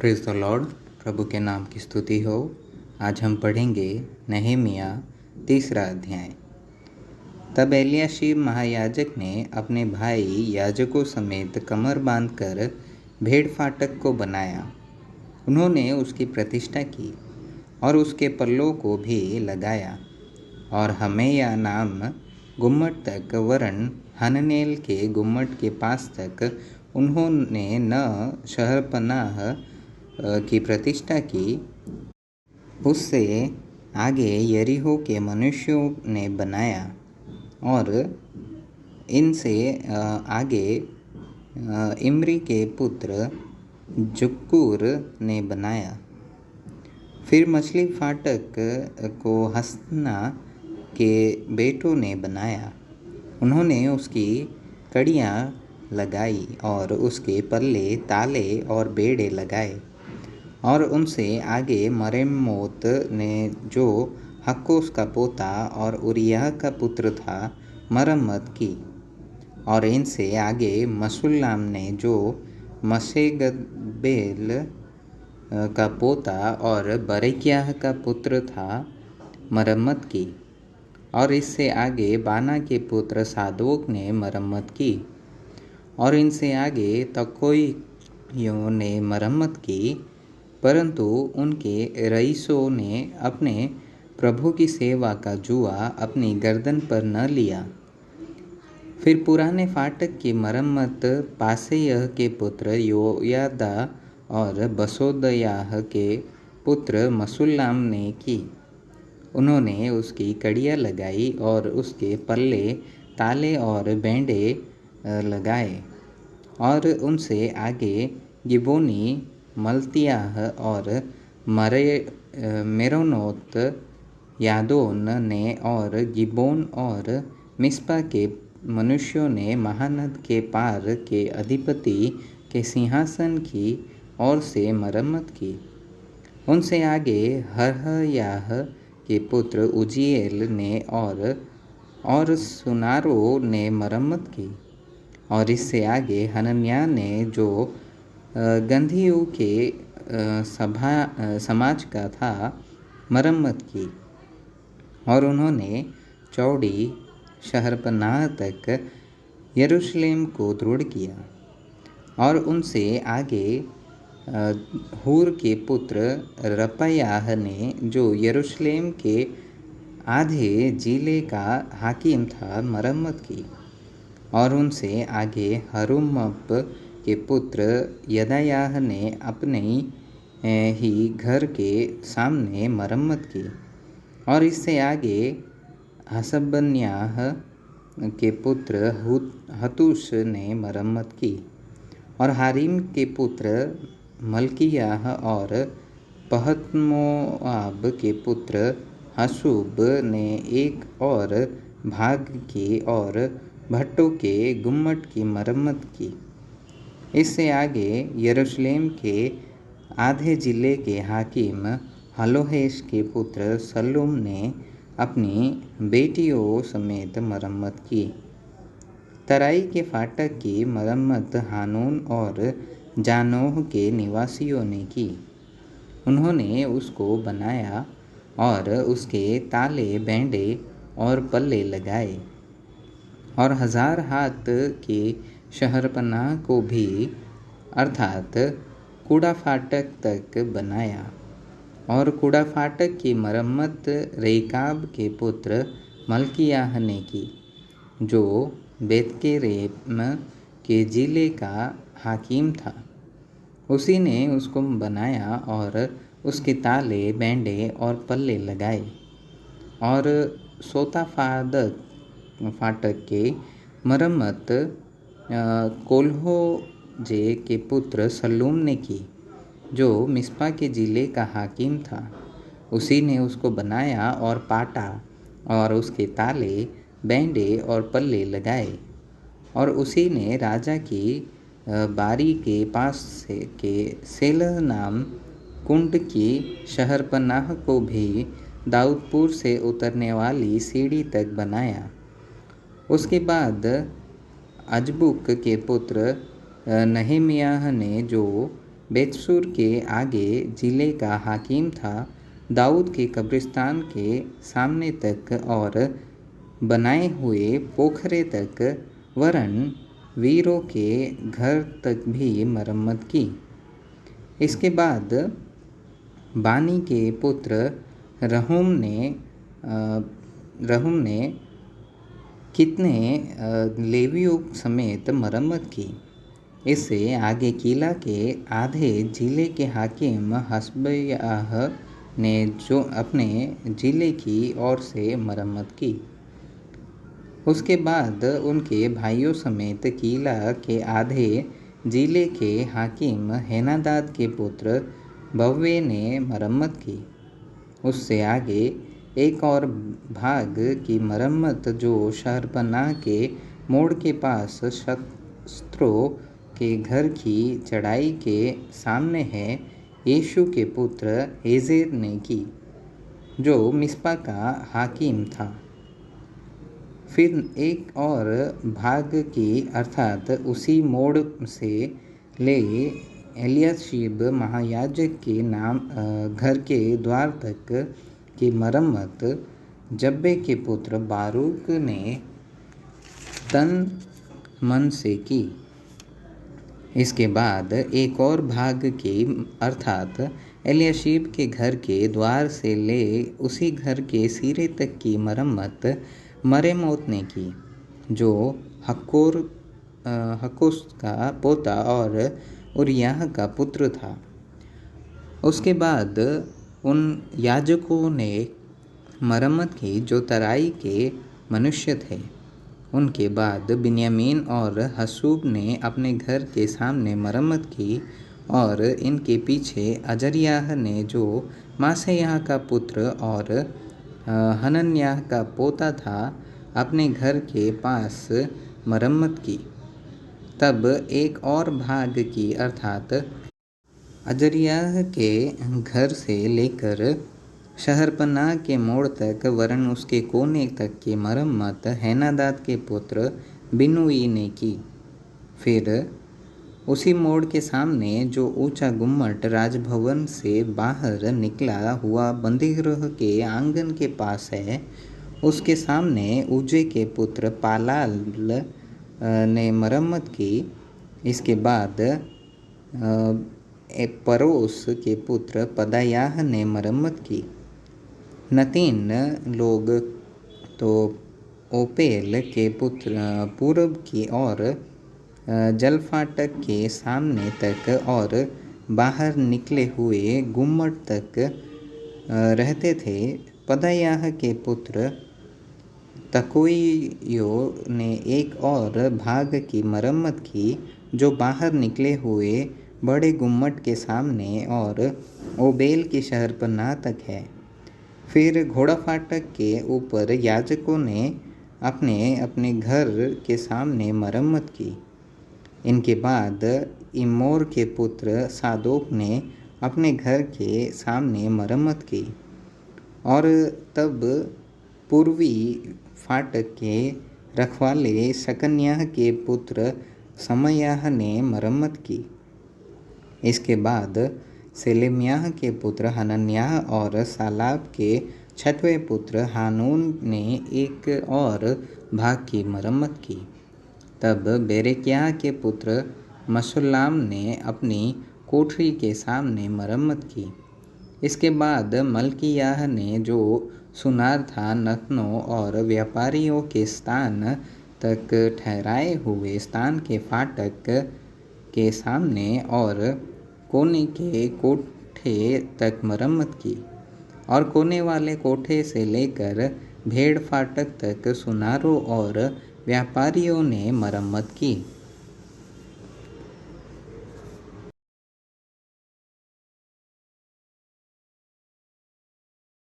Praise the Lord. प्रभु के नाम की स्तुति हो। आज हम पढ़ेंगे नहमीया 3 अध्याय। तब एलियाशीब महायाजक ने अपने भाई याजकों समेत कमर बांधकर भेड़ फाटक को बनाया। उन्होंने उसकी प्रतिष्ठा की और उसके पल्लों को भी लगाया और हमेया नाम गुम्मट तक वरन हननेल के गुम्मट के पास तक उन्होंने न शहरपनाह की प्रतिष्ठा की। उससे आगे यरीहो के मनुष्यों ने बनाया और इनसे आगे इम्री के पुत्र जुक्कूर ने बनाया। फिर मछली फाटक को हसना के बेटों ने बनाया। उन्होंने उसकी कड़ियाँ लगाई और उसके पल्ले ताले और बेड़े लगाए। और उनसे आगे मरेमोत ने जो हक्कोस का पोता और उरियह का पुत्र था मरम्मत की। और इनसे आगे मसुल्लाम ने जो मशेगबेल का पोता और बरेक्याह का पुत्र था मरम्मत की। और इससे आगे बाना के पुत्र सादोक ने मरम्मत की। और इनसे आगे तकोइयों ने मरम्मत की, परंतु उनके रईसों ने अपने प्रभु की सेवा का जुआ अपनी गर्दन पर न लिया। फिर पुराने फाटक की मरम्मत पासेयह के पुत्र योयादा और बसोदयाह के पुत्र मसुल्लाम ने की। उन्होंने उसकी कड़ियाँ लगाई और उसके पल्ले ताले और बेंडे लगाए। और उनसे आगे गिबोनी मल्तियाह और मेरोनोत यादोन ने और गिबोन और मिस्पा के मनुष्यों ने महानद के पार के अधिपति के सिंहासन की ओर से मरम्मत की। उनसे आगे हरहयाह के पुत्र उजिएल ने और सुनारो ने मरम्मत की। और इससे आगे हनन्याह ने जो गंधियों के समाज का था मरम्मत की। और उन्होंने चौड़ी शहरपनाह तक यरूशलेम को दृढ़ किया। और उनसे आगे हूर के पुत्र रपयाह ने जो यरूशलेम के आधे जिले का हाकिम था मरम्मत की। और उनसे आगे हरुमप के पुत्र यदायाह ने अपने ही घर के सामने मरम्मत की। और इससे आगे हसबन्याह के पुत्र हतूश ने मरम्मत की। और हारिम के पुत्र मल्कियाह और पहतमोआब के पुत्र हसूब ने एक और भाग की और भट्टों के गुम्मट की मरम्मत की। इससे आगे यरूशलेम के आधे जिले के हाकिम हलोहेश के पुत्र सल्लूम ने अपनी बेटियों समेत मरम्मत की। तराई के फाटक की मरम्मत हानून और जानोह के निवासियों ने की। उन्होंने उसको बनाया और उसके ताले बेंडे और पल्ले लगाए। और 1000 हाथ के शहरपनाह को भी अर्थात कूड़ा फाटक तक बनाया। और कूड़ा फाटक की मरम्मत रेकाब के पुत्र मल्कियाह ने की, जो बेतकेरेम के जिले का हाकिम था। उसी ने उसको बनाया और उसके ताले बेंडे और पल्ले लगाए। और सोताफादक फाटक के मरम्मत कोल्होजे के पुत्र सल्लूम ने की, जो मिस्पा के जिले का हाकिम था। उसी ने उसको बनाया और पाटा और उसके ताले बेंडे और पल्ले लगाए। और उसी ने राजा की बारी के पास के सेलह नाम कुंड की शहरपनाह को भी दाऊदपुर से उतरने वाली सीढ़ी तक बनाया। उसके बाद अजबुक के पुत्र नहमियाह ने जो बेतसूर के आगे जिले का हाकिम था। दाऊद के कब्रिस्तान के सामने तक और बनाए हुए पोखरे तक वरन वीरों के घर तक भी मरम्मत की। इसके बाद बानी के पुत्र रहूम ने कितने लेवियों समेत मरम्मत की। इससे आगे किला के आधे जिले के हाकिम हसबयाह ने जो अपने जिले की ओर से मरम्मत की। उसके बाद उनके भाइयों समेत किला के आधे जिले के हाकिम हेनादाद के पुत्र बव्वे ने मरम्मत की। उससे आगे एक और भाग की मरम्मत जो शहरपनाह के मोड़ के पास शस्त्रों के घर की चढ़ाई के सामने है, यीशु के पुत्र एजेर ने की, जो मिस्पा का हाकिम था। फिर एक और भाग की अर्थात उसी मोड़ से ले एलियाशीब महायाजक के घर के द्वार तक की मरम्मत जब्बे के पुत्र बारूक ने तन मन से की। इसके बाद एक और भाग की अर्थात एलियाशीब के घर के द्वार से ले उसी घर के सिरे तक की मरम्मत मरेमोत ने की, जो हक्कोस का पोता और उरिय्याह का पुत्र था। उसके बाद उन याजकों ने मरम्मत की जो तराई के मनुष्य थे। उनके बाद बिन्यामीन और हसूब ने अपने घर के सामने मरम्मत की और इनके पीछे अजर्याह ने जो मासेयाह का पुत्र और हनन्याह का पोता था अपने घर के पास मरम्मत की। तब एक और भाग की अर्थात अजर्याह के घर से लेकर शहरपनाह के मोड़ तक वरन उसके कोने तक की मरम्मत हेनादाद के पुत्र बिन्नुई ने की। फिर उसी मोड़ के सामने जो ऊंचा गुम्मट राजभवन से बाहर निकला हुआ बंदीगृह के आंगन के पास है, उसके सामने उजे के पुत्र पालाल ने मरम्मत की। इसके बाद परोस के पुत्र पदायाह ने मरम्मत की। नतीन लोग तो ओपेल के पुत्र पूर्व की ओर जलफाटक के सामने तक और बाहर निकले हुए गुम्मट तक रहते थे। पदायाह के पुत्र तकोइयो ने एक और भाग की मरम्मत की जो बाहर निकले हुए बड़े गुम्मट के सामने और ओबेल की शहरपनाह तक है। फिर घोड़ा फाटक के ऊपर याजकों ने अपने अपने घर के सामने मरम्मत की। इनके बाद इमोर के पुत्र सादोक ने अपने घर के सामने मरम्मत की और तब पूर्वी फाटक के रखवाले शकन्याह के पुत्र समयाह ने मरम्मत की। इसके बाद सेलेम्याह के पुत्र हनन्याह और सालाब के छठवें पुत्र हानून ने एक और भाग की मरम्मत की। तब बेरेक्याह के पुत्र मशुल्लाम ने अपनी कोठरी के सामने मरम्मत की। इसके बाद मल्कियाह ने जो सुनार था नतनों और व्यापारियों के स्थान तक ठहराए हुए स्थान के फाटक के सामने और कोने के कोठे तक मरम्मत की और कोने वाले कोठे से लेकर भेड़ फाटक तक सुनारों और व्यापारियों ने मरम्मत की।